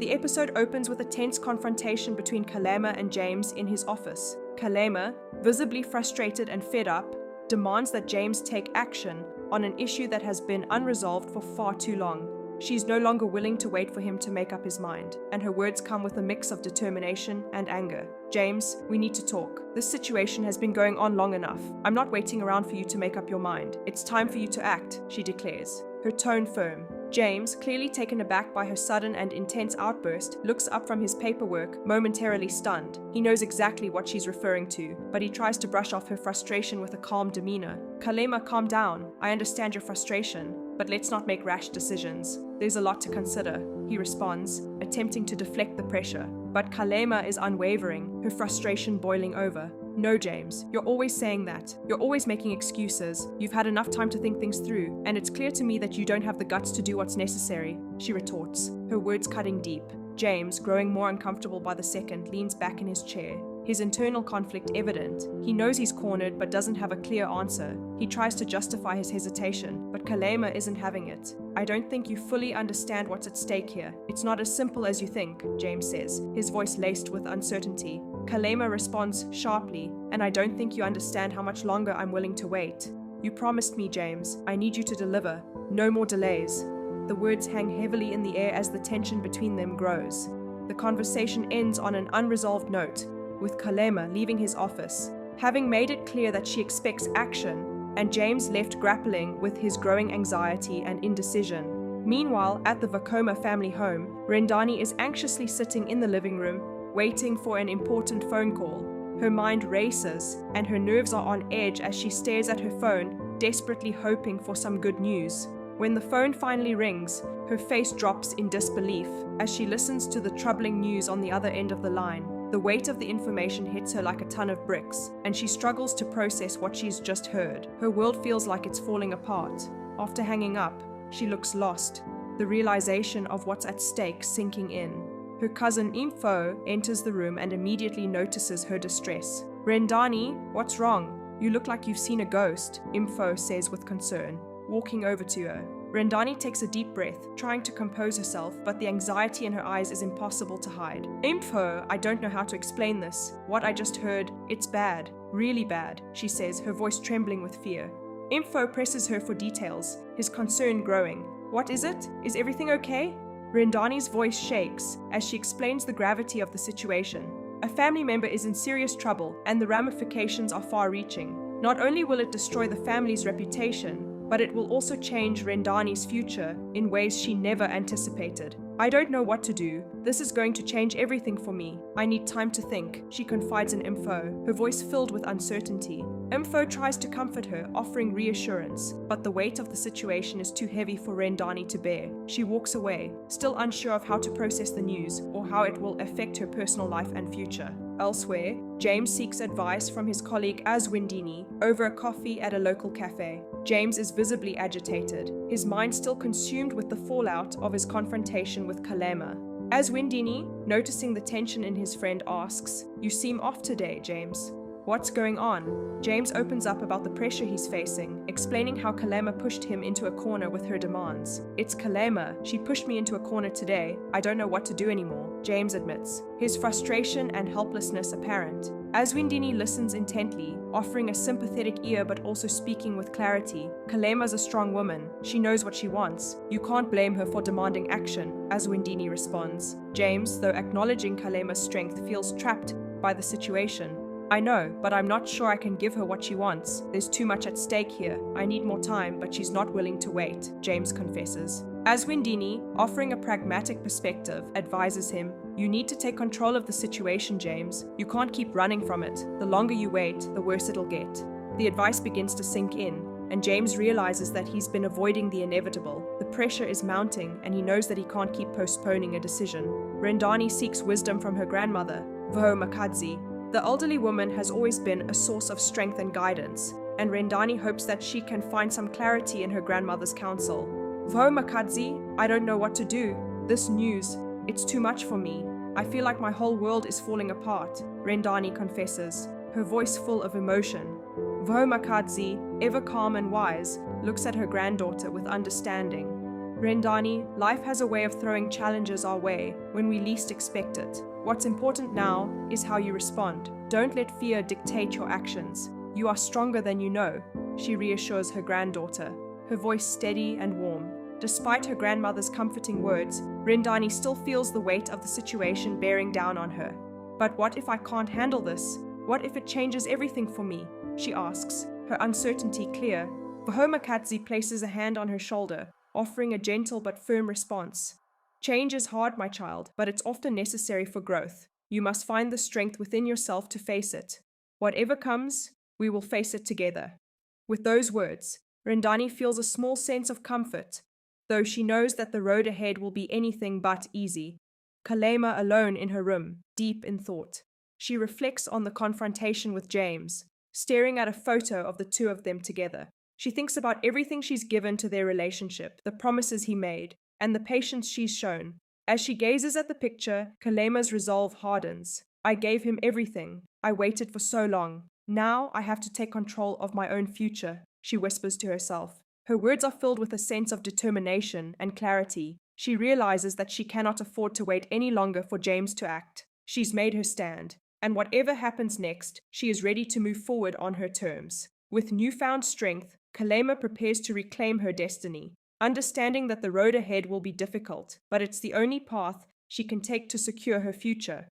The episode opens with a tense confrontation between Khalema and James in his office. Khalema, visibly frustrated and fed up, demands that James take action on an issue that has been unresolved for far too long. She's no longer willing to wait for him to make up his mind, and her words come with a mix of determination and anger. James, we need to talk. This situation has been going on long enough. I'm not waiting around for you to make up your mind. It's time for you to act, she declares, her tone firm. James, clearly taken aback by her sudden and intense outburst, looks up from his paperwork, momentarily stunned. He knows exactly what she's referring to, but he tries to brush off her frustration with a calm demeanor. Khalema, calm down. I understand your frustration, but let's not make rash decisions. There's a lot to consider, he responds, attempting to deflect the pressure. But Khalema is unwavering, her frustration boiling over. No, James, you're always saying that. You're always making excuses. You've had enough time to think things through, and it's clear to me that you don't have the guts to do what's necessary, she retorts, her words cutting deep. James, growing more uncomfortable by the second, leans back in his chair, his internal conflict evident. He knows he's cornered but doesn't have a clear answer. He tries to justify his hesitation, but Khalema isn't having it. I don't think you fully understand what's at stake here. It's not as simple as you think, James says, his voice laced with uncertainty. Khalema responds sharply, and I don't think you understand how much longer I'm willing to wait. You promised me, James. I need you to deliver. No more delays. The words hang heavily in the air as the tension between them grows. The conversation ends on an unresolved note, with Khalema leaving his office, having made it clear that she expects action, and James left grappling with his growing anxiety and indecision. Meanwhile, at the Vakoma family home, Rendani is anxiously sitting in the living room, waiting for an important phone call. Her mind races, and her nerves are on edge as she stares at her phone, desperately hoping for some good news. When the phone finally rings, her face drops in disbelief as she listens to the troubling news on the other end of the line. The weight of the information hits her like a ton of bricks, and she struggles to process what she's just heard. Her world feels like it's falling apart. After hanging up, she looks lost, the realization of what's at stake sinking in. Her cousin Info enters the room and immediately notices her distress. Rendani, what's wrong? You look like you've seen a ghost, Info says with concern, walking over to her. Rendani takes a deep breath, trying to compose herself, but the anxiety in her eyes is impossible to hide. Info, I don't know how to explain this. What I just heard, it's bad, really bad, she says, her voice trembling with fear. Info presses her for details, his concern growing. What is it? Is everything okay? Rendani's voice shakes as she explains the gravity of the situation. A family member is in serious trouble, and the ramifications are far-reaching. Not only will it destroy the family's reputation, but it will also change Rendani's future in ways she never anticipated. I don't know what to do. This is going to change everything for me. I need time to think, she confides in Info, her voice filled with uncertainty. Info tries to comfort her, offering reassurance, but the weight of the situation is too heavy for Rendani to bear. She walks away, still unsure of how to process the news or how it will affect her personal life and future. Elsewhere, James seeks advice from his colleague Azwindini over a coffee at a local cafe. James is visibly agitated, his mind still consumed with the fallout of his confrontation with Khalema. Azwindini, noticing the tension in his friend, asks, "You seem off today, James. What's going on?" James opens up about the pressure he's facing, explaining how Khalema pushed him into a corner with her demands. "It's Khalema. She pushed me into a corner today. I don't know what to do anymore," James admits, his frustration and helplessness apparent. Azwindini listens intently, offering a sympathetic ear but also speaking with clarity. "Khalema's a strong woman. She knows what she wants. You can't blame her for demanding action," Azwindini responds. James, though acknowledging Khalema's strength, feels trapped by the situation. "I know, but I'm not sure I can give her what she wants. There's too much at stake here. I need more time, but she's not willing to wait," James confesses. Azwindini, offering a pragmatic perspective, advises him, "You need to take control of the situation, James. You can't keep running from it. The longer you wait, the worse it'll get." The advice begins to sink in, and James realizes that he's been avoiding the inevitable. The pressure is mounting, and he knows that he can't keep postponing a decision. Rendani seeks wisdom from her grandmother, Vuhomakadzi. The elderly woman has always been a source of strength and guidance, and Rendani hopes that she can find some clarity in her grandmother's counsel. "Vuhomakadzi, I don't know what to do. This news, it's too much for me. I feel like my whole world is falling apart," Rendani confesses, her voice full of emotion. Vuhomakadzi, ever calm and wise, looks at her granddaughter with understanding. Rendani, life has a way of throwing challenges our way when we least expect it. What's important now is how you respond. Don't let fear dictate your actions. You are stronger than you know, she reassures her granddaughter, her voice steady and warm. Despite her grandmother's comforting words, Rendani still feels the weight of the situation bearing down on her. But what if I can't handle this? What if it changes everything for me? She asks, her uncertainty clear. Vuhomakadzi places a hand on her shoulder, offering a gentle but firm response. Change is hard, my child, but it's often necessary for growth. You must find the strength within yourself to face it. Whatever comes, we will face it together. With those words, Rendani feels a small sense of comfort, though she knows that the road ahead will be anything but easy. Khalema alone in her room, deep in thought. She reflects on the confrontation with James, staring at a photo of the two of them together. She thinks about everything she's given to their relationship, the promises he made, and the patience she's shown. As she gazes at the picture, Khalema's resolve hardens. I gave him everything. I waited for so long. Now I have to take control of my own future, she whispers to herself. Her words are filled with a sense of determination and clarity. She realizes that she cannot afford to wait any longer for James to act. She's made her stand, and whatever happens next, she is ready to move forward on her terms. With newfound strength, Khalema prepares to reclaim her destiny, understanding that the road ahead will be difficult, but it's the only path she can take to secure her future.